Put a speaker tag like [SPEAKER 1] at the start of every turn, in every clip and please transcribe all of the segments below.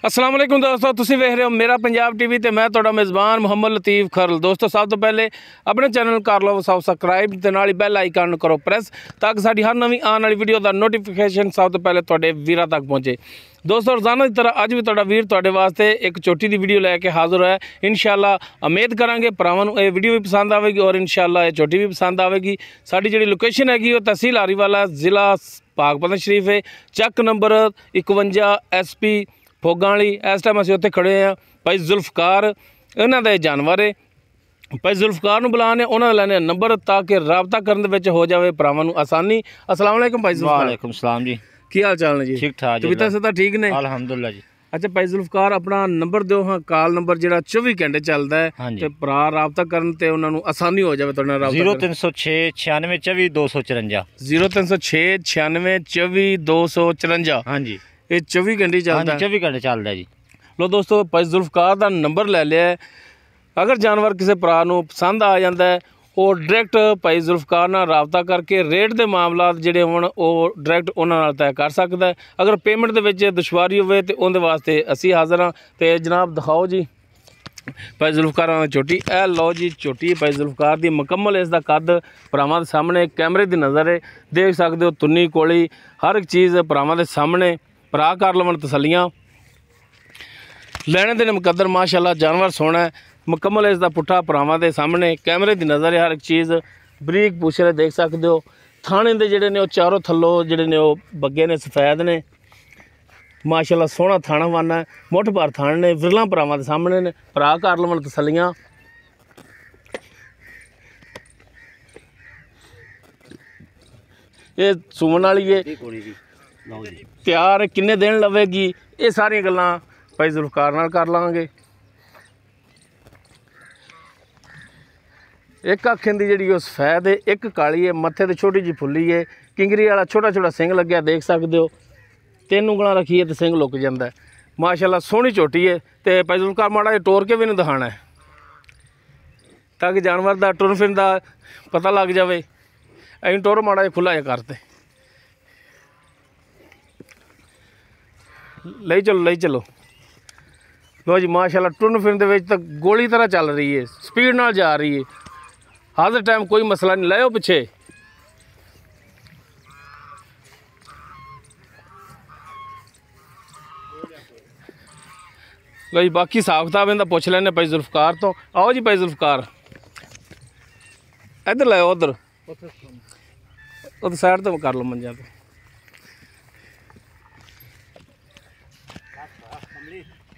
[SPEAKER 1] अस्सलाम वालेकुम दोस्तों, तुसीं वेख रहे हो मेरा पंजाब टीवी ते मैं तुहाडा मेज़बान मुहम्मद लतीफ़ खरल। दोस्तों सब तो पहले अपने चैनल कर लो सबसक्राइब ते नाल ही बैल आइकन करो प्रेस ताकि साडी हर नवीं आने वाली वीडियो का नोटिफिकेशन सब तो पहले तुहाडे वीरां तक पहुँचे। दोस्तों रोज़ाना की तरह अज भी तुहाडा वीर तुहाडे वास्ते एक छोटी दी वीडियो लैके हाज़र है। इंशाअल्लाह उम्मीद करांगे भरावां नूं ये वीडियो भी पसंद आएगी और इंशाअल्लाह ये छोटी भी पसंद आएगी। साडी जिहड़ी लोकेशन हैगी वो तहसील हारीवाला ज़िला पाकपतन शरीफ है, चक नंबर 51 SP फोगां वाली। इस टाइम असीं उत्थे खड़े हैं। भाई जुल्फकार इन्हां दा जानवर है। भाई जुल्फकार नूं बुलाने उन्हां दा लैने नंबर ताकि राबता करन दे विच हो जावे भरावां नूं आसानी। अस्सलाम वालेकुम भाई जुल्फकार।
[SPEAKER 2] वालेकुम सलाम जी।
[SPEAKER 1] की हाल चाल ने जी? ठीक
[SPEAKER 2] ठाक जी,
[SPEAKER 1] तबीयत सदा ठीक ने?
[SPEAKER 2] अल्हम्दुलिल्लाह जी।
[SPEAKER 1] अच्छा भाई जुल्फकार अपना नंबर दिओ हाँ, कॉल नंबर जिहड़ा 24 घंटे चलदा है
[SPEAKER 2] हाँ जी।
[SPEAKER 1] ते भरा राबता करन ते उन्हां नूं आसानी हो जावे तुहाडे नाल राबता
[SPEAKER 2] 0306 96 24 254।
[SPEAKER 1] 0306 96 24 254।
[SPEAKER 2] हाँ जी,
[SPEAKER 1] ये 24 घंटे
[SPEAKER 2] हाँ
[SPEAKER 1] चलदा
[SPEAKER 2] जी, 24 घंटे चलदा जी।
[SPEAKER 1] लो दोस्तों भाई जुल्फकार का नंबर ले लिया है। अगर जानवर किसी भरा नूं पसंद आ जाता है और डायरैक्ट भाई जुल्फकार नाल राबता करके रेट के मामला जिहड़े होण वो डायरैक्ट उन्हां नाल तय कर सकता है। अगर पेमेंट दे विच दुश्वारी होवे ते उहदे वास्ते असीं हाज़र हाँ। ते जनाब दिखाओ जी भाई जुल्फकार की चोटी। ए लो जी चोटी भाई जुल्फकार की मुकम्मल। इसका कद भरावां दे सामने कैमरे की नज़र है, देख सकते हो। तुन्नी कोली हर एक चीज़ भरावां दे सामने भरा कर लवन तसलियां लैने देने मुकद्दर। माशाल्लाह जानवर सोना है मुकम्मल। इसका पुट्ठा भरावां दे सामने कैमरे की नज़र है, हर एक चीज़ बरीक पूछरे देख सकते हो। थाने दे जिहड़े ने वो चारों थल्लों जिहड़े ने वो बग्गे ने सफेद ने। माशाल्लाह सोहना थाना वाना है, मुठ भर थाने ने, विरला भरावां दे सामने ने भरा कर लवन तसलियां। ये सुमन वाली है, तैयार है, किन्ने दिन लवेगी, ये सारियां गल्लां भाई जुल्फकार नाल कर लांगे। एक अखें दी जिहड़ी सफेद है, एक काली है, मत्थे ते छोटी जी फुल्ली है, किंगरी वाला छोटा छोटा सिंग लग्या देख सकते हो। 3 उंगलां रखिए तो सिंग लुक जाता है। माशाल्लाह सोहनी चोटी है। तो भाई जुल्फकार माड़ा जिहा टोर के भी नहीं दिखाना है ताकि जानवर का टुर फिरन का पता लग जाए। अं टोर माड़ा जिहा खुला जिहा करते ले चलो लो जी। माशाल्लाह टुरन फिरन दे विच तां गोली तरह चल रही है, स्पीड नाल जा रही है। हर टाइम कोई मसला नहीं। लाओ पिछे लो जी। बाकी हिसाब किताब इनका पुछ लैने भाई जुल्फकार तो। आओ जी भाई जुल्फकार इधर लाओ, उधर साइड तो कर लो मंजा तो।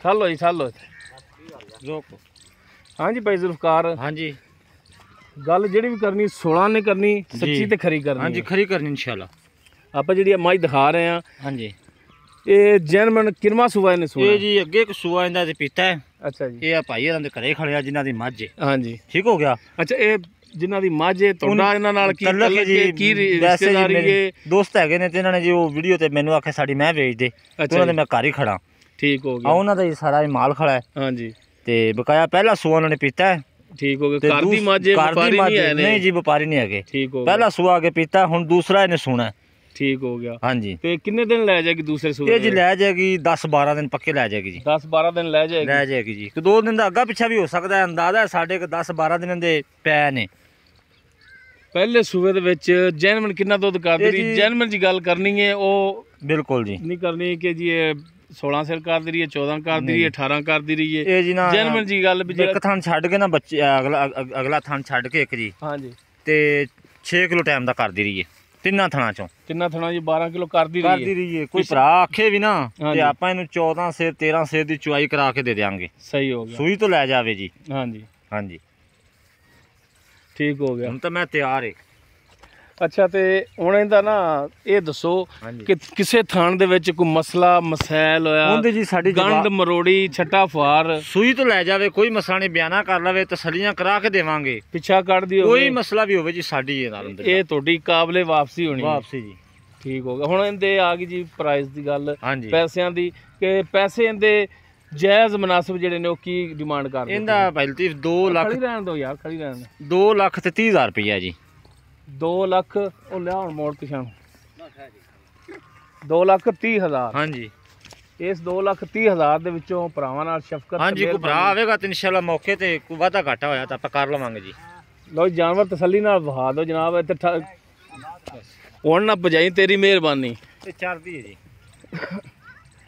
[SPEAKER 1] चलो जी चलो
[SPEAKER 2] रोको।
[SPEAKER 1] हाँ जी भाई जुल्फकार।
[SPEAKER 2] हाँ जी,
[SPEAKER 1] गल जिहड़ी भी करनी 16 ने करनी, सच्ची ते खरी करनी।
[SPEAKER 2] हाँ जी, खरी करनी इंशाल्लाह।
[SPEAKER 1] आप जिहड़ी मझ दिखा रहे हैं
[SPEAKER 2] हाँ जी,
[SPEAKER 1] ये जैनमन किनवा सूआ ने सुना
[SPEAKER 2] ये जी अगे एक सूआ इंदा ते पीता है।
[SPEAKER 1] अच्छा जी।
[SPEAKER 2] ये भाई हरां दे घरे खड़िया जिन्हां दी मझ है।
[SPEAKER 1] हाँ जी
[SPEAKER 2] ठीक हो गया।
[SPEAKER 1] अच्छा ये जिन्हां दी मझ है तुहाडा इन्हां नाल की
[SPEAKER 2] तल्लक है जी,
[SPEAKER 1] की
[SPEAKER 2] वैसे जी
[SPEAKER 1] रिश्तेदारी
[SPEAKER 2] मेरे
[SPEAKER 1] है?
[SPEAKER 2] दोस्त हैगे ने ते इन्हां ने जी वो वीडियो ते मैनू आखे साडी मैं भेज दे।
[SPEAKER 1] अच्छा
[SPEAKER 2] उन्हां दे
[SPEAKER 1] जी।
[SPEAKER 2] मैं घर ही खड़ा।
[SPEAKER 1] ठीक हो
[SPEAKER 2] आ
[SPEAKER 1] गया।
[SPEAKER 2] उन्हां दा ही सारा ही माल खड़ा है
[SPEAKER 1] हाँ जी
[SPEAKER 2] ते बकाया पहला सूआ उन्होंने पीता है।
[SPEAKER 1] ठीक हो
[SPEAKER 2] ते
[SPEAKER 1] गया। घर दी मझ है,
[SPEAKER 2] घर दी
[SPEAKER 1] व्यापारी
[SPEAKER 2] मझ
[SPEAKER 1] नहीं है ने?
[SPEAKER 2] नहीं जी, व्यापारी नहीं है।
[SPEAKER 1] ठीक हो गया।
[SPEAKER 2] पहला सूआ आगे पीता है, हुण दूसरा इन्हें सुना है।
[SPEAKER 1] ठीक हो गया।
[SPEAKER 2] हाँ जी,
[SPEAKER 1] ते कितने दिन ले जाएगी दूसरे सूए?
[SPEAKER 2] ये जी लै जाएगी 10-12 दिन पक्के लै जाएगी जी।
[SPEAKER 1] 10-12 दिन ले जाएगी।
[SPEAKER 2] लै जाएगी जी। 2 दिन का अग्गा पिछा भी हो सकता है, अंदाजा है साढ़े 10-12 दिन दे पै ने।
[SPEAKER 1] पहले सूबे दे विच जैनमन कितना दुध कर दी?
[SPEAKER 2] जी।
[SPEAKER 1] जैनमन जी गल करनी है वो
[SPEAKER 2] बिल्कुल जी,
[SPEAKER 1] नहीं करनी कि जी ये 16 सिर कर दी रही है, 14 कर दी रही है, 18 कर दी रही है।
[SPEAKER 2] ये जी ना
[SPEAKER 1] जैनमन जी गल भी
[SPEAKER 2] एक थान छड्ड के ना बच्चे अगला थान छड्ड के एक जी
[SPEAKER 1] हाँ जी
[SPEAKER 2] ते 6 किलो टाइम दा कर दी रही है तिन्ना थाना चों।
[SPEAKER 1] कितना थना जी 12 किलो कर दी
[SPEAKER 2] कर दी रही है। कोई भरा आखे भी ना
[SPEAKER 1] हाँ
[SPEAKER 2] ते
[SPEAKER 1] जी।
[SPEAKER 2] आपां इनू 14 सिर 13 सिर दी चुआई करा के दे देंगे।
[SPEAKER 1] सही हो गया।
[SPEAKER 2] सूई तो लै जावे जी।
[SPEAKER 1] हाँ जी
[SPEAKER 2] हाँ जी,
[SPEAKER 1] ठीक हो गया।
[SPEAKER 2] हुण तो मैं तैयार है।
[SPEAKER 1] अच्छा तो हुण इहदा ना ये दसो
[SPEAKER 2] हाँ जी।
[SPEAKER 1] कि किसे थान दे विच कोई मसला मसैल होया,
[SPEAKER 2] उंदे जी साडी
[SPEAKER 1] गंड मरोड़ी छट्टा फार
[SPEAKER 2] सूई तो लै जावे, कोई मसला नहीं, बयाना कर लवे, तसलियां करा के देवांगे।
[SPEAKER 1] पिछा कट दी
[SPEAKER 2] कोई
[SPEAKER 1] होवे,
[SPEAKER 2] मसला भी होवे जी साडी ये नाल
[SPEAKER 1] ये तुहाडी काबले वापसी होनी है।
[SPEAKER 2] वापसी जी।
[SPEAKER 1] ठीक हो गया। हुण इहदे आ गई जी प्राइस की गल,
[SPEAKER 2] हाँ जी,
[SPEAKER 1] पैसिਆਂ ਦੀ कि पैसे इहदे जायज़ मुनासिब जिहड़े ने की डिमांड कर दे?
[SPEAKER 2] इंदा भाई लतीफ 2 लाख
[SPEAKER 1] खड़ी रहन दो यार, खड़ी रहन
[SPEAKER 2] 2 लाख ते 30,000 रुपया जी।
[SPEAKER 1] 2 लाख ओ लिया हुण मोड़ पिछां 2,30,000।
[SPEAKER 2] हाँ जी,
[SPEAKER 1] ਇਸ 2,30,000 ਦੇ ਵਿੱਚੋਂ ਭਰਾਵਾਂ ਨਾਲ ਸ਼ਫਕਤ
[SPEAKER 2] ਹਾਂਜੀ ਕੋਈ ਭਰਾ ਆਵੇਗਾ ਤੇ ਇਨਸ਼ਾਅੱਲਾ ਮੌਕੇ ਤੇ ਕੋਈ ਵਾਧਾ ਘਾਟਾ ਹੋਇਆ ਤਾਂ ਆਪਾਂ ਕਰ ਲਵਾਂਗੇ ਜੀ।
[SPEAKER 1] ਲੋ ਜਾਨਵਰ ਤਸੱਲੀ ਨਾਲ ਵਹਾ ਦਿਓ ਜਨਾਬ। ਇੱਥੇ ਹੁਣ ਨਾ ਭਜਾਈ, ਤੇਰੀ ਮਿਹਰਬਾਨੀ।
[SPEAKER 2] ਤੇ ਚੜਦੀ ਹੈ ਜੀ।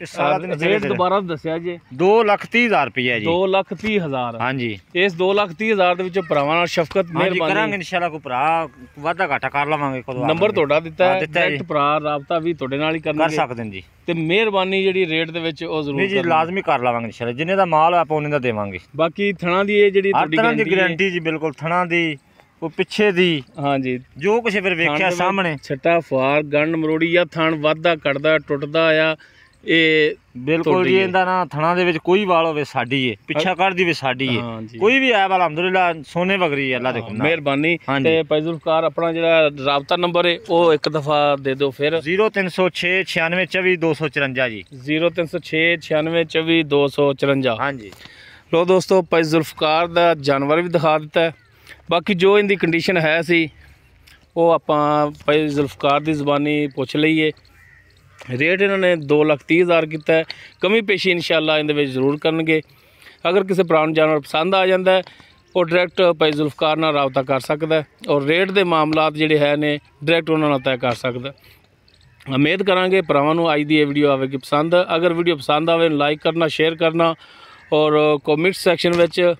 [SPEAKER 2] ਇਹ ਸਾਰਾ ਦਿਨ
[SPEAKER 1] ਰੇਟ ਦੁਬਾਰਾ ਦੱਸਿਆ ਜੀ
[SPEAKER 2] 2,30,000 ਰੁਪਏ ਜੀ।
[SPEAKER 1] 2,30,000
[SPEAKER 2] ਹਾਂਜੀ।
[SPEAKER 1] ਇਸ 2,30,000 ਦੇ ਵਿੱਚੋਂ ਭਰਾਵਾਂ ਨਾਲ ਸ਼ਫਕਤ
[SPEAKER 2] ਹਾਂਜੀ
[SPEAKER 1] ਮਿਹਰਬਾਨੀ
[SPEAKER 2] ਕਰਾਂਗੇ ਇਨਸ਼ਾਅੱਲਾ ਕੋਈ ਭਰਾ ਵਾਧਾ ਘਾਟਾ ਕਰ ਲਵਾਂਗੇ। ਕਦੋਂ
[SPEAKER 1] ਨੰਬਰ ਤੁਹਾਡਾ ਦਿੱਤਾ ਹੈ,
[SPEAKER 2] ਦਿੱਤਾ ਜੀ।
[SPEAKER 1] ਡਾਇਰੈਕਟ ਭਰਾ ਰਾਬਤਾ ਵੀ ਤੁਹਾਡੇ ਨਾਲ ਹੀ
[SPEAKER 2] ਕਰ
[SPEAKER 1] ਕਰਨਗੇ
[SPEAKER 2] ਸਕਦੇ ਨੇ ਜੀ।
[SPEAKER 1] ਤੇ ਮਿਹਰਬਾਨੀ ਜਿਹੜੀ ਰੇਟ ਦੇ ਵਿੱਚ ਉਹ ਜ਼ਰੂਰ
[SPEAKER 2] ਨਹੀਂ ਜੀ
[SPEAKER 1] ਕਰਨੀ।
[SPEAKER 2] ਲਾਜ਼ਮੀ ਕਰ ਲਵਾਂਗੇ ਇਨਸ਼ਾਅੱਲਾ। ਜਿੰਨੇ ਦਾ ਮਾਲ ਆਪਾਂ ਉਹਨੇ ਦਾ ਦੇਵਾਂਗੇ।
[SPEAKER 1] ਬਾਕੀ ਥਣਾ ਦੀ ਇਹ ਜਿਹੜੀ
[SPEAKER 2] ਹਰ ਤਰ੍ਹਾਂ ਦੀ
[SPEAKER 1] guarantee ਹੈ।
[SPEAKER 2] ਗਾਰੰਟੀ ਜੀ ਬਿਲਕੁਲ। ਥਣਾ ਦੀ ਕੋਈ ਪਿੱਛੇ ਦੀ
[SPEAKER 1] ਹਾਂਜੀ
[SPEAKER 2] ਜੋ ਕੁਛ ਫਿਰ ਵੇਖਿਆ ਸਾਹਮਣੇ।
[SPEAKER 1] ਛੱਟਾ ਫਾਰ ਗੰਢ ਮਰੋੜੀ ਜਾਂ ਥਣ ਵੱਧਦਾ ਕੱਟਦਾ ਟੁੱਟਦਾ ਆ ਇਹ
[SPEAKER 2] ਬਿਲਕੁਲ ਜੀ। ਇਹਦਾ ਨਾ ਥਣਾ ਦੇ ਵਿੱਚ ਕੋਈ ਵਾਲ ਹੋਵੇ ਸਾਡੀ ਏ, ਪਿੱਛਾ ਕੱਢਦੀ ਵੀ ਸਾਡੀ ਏ, ਕੋਈ ਵੀ ਐਬ ਅਲਹਮਦੁਲਿਲਾ ਸੋਨੇ ਵਗਰੀ ਅੱਲਾ ਦੇ ਹੁਕਮ।
[SPEAKER 1] ਮਿਹਰਬਾਨੀ। ਤੇ ਭਾਈ ਜ਼ੁਲਫਕਾਰ ਆਪਣਾ ਜਿਹੜਾ ਰਾਬਤਾ ਨੰਬਰ ਹੈ ਉਹ ਇੱਕ ਦਫਾ ਦੇ ਦਿਓ ਫਿਰ।
[SPEAKER 2] 0306 96 24 254 ਜੀ।
[SPEAKER 1] 0306 96 24 254।
[SPEAKER 2] ਹਾਂਜੀ
[SPEAKER 1] ਲੋ ਦੋਸਤੋ ਭਾਈ ਜ਼ੁਲਫਕਾਰ ਦਾ ਜਾਨਵਰ ਵੀ ਦਿਖਾ ਦਿੱਤਾ ਹੈ। ਬਾਕੀ ਜੋ ਇਹਦੀ ਕੰਡੀਸ਼ਨ ਹੈ ਸੀ ਉਹ ਆਪਾਂ ਭਾਈ ਜ਼ੁਲਫਕਾਰ ਦੀ ਜ਼ੁਬਾਨੀ ਪੁੱਛ ਲਈਏ। ਰੇਟ ਇਹਨਾਂ ਨੇ 2,30,000 ਕੀਤਾ ਹੈ। ਕਮੀ ਪੇਸ਼ੀ ਇਨਸ਼ਾਅੱਲਾ ਇਹਦੇ ਵਿੱਚ ਜ਼ਰੂਰ ਕਰਨਗੇ। ਅਗਰ ਕਿਸੇ ਭਰਾ ਨੂੰ ਜਾਨਵਰ ਪਸੰਦ ਆ ਜਾਂਦਾ ਹੈ ਉਹ ਡਾਇਰੈਕਟ ਭਾਈ ਜ਼ੁਲਫਕਾਰ ਨਾਲ ਰਾਬਤਾ ਕਰ ਸਕਦਾ ਔਰ ਰੇਟ ਦੇ ਮਾਮਲਾਤ ਜਿਹੜੇ ਹੈ ਨੇ ਡਾਇਰੈਕਟ ਉਹਨਾਂ ਨਾਲ ਤੈਅ ਕਰ ਸਕਦਾ। ਉਮੀਦ ਕਰਾਂਗੇ ਭਰਾਵਾਂ ਨੂੰ ਅੱਜ ਦੀ ਇਹ ਵੀਡੀਓ ਆਵੇਗੀ ਪਸੰਦ। ਅਗਰ ਵੀਡੀਓ ਪਸੰਦ ਆਵੇ ਲਾਈਕ ਕਰਨਾ, ਸ਼ੇਅਰ ਕਰਨਾ ਔਰ ਕਮੈਂਟ ਸੈਕਸ਼ਨ ਵਿੱਚ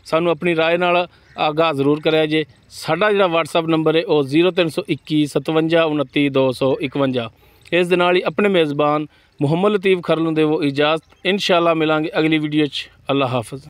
[SPEAKER 1] ਸਾਨੂੰ ਆਪਣੀ ਰਾਏ ਨਾਲ ਆਗਾਹ ਜ਼ਰੂਰ ਕਰਿਆ ਜੇ। ਸਾਡਾ ਜਿਹੜਾ WhatsApp ਨੰਬਰ ਹੈ ਉਹ 0321 57 29 251। ਇਸ ਦੇ ਨਾਲ ਹੀ ਆਪਣੇ ਮੇਜ਼ਬਾਨ ਮੁਹੰਮਦ ਲਤੀਫ ਖਰਲ ਨੂੰ ਦੇਵੋ ਇਜਾਜ਼ਤ। ਇਨਸ਼ਾਅੱਲਾ ਮਿਲਾਂਗੇ ਅਗਲੀ ਵੀਡੀਓ 'ਚ। ਅੱਲਾ ਹਾਫਿਜ਼।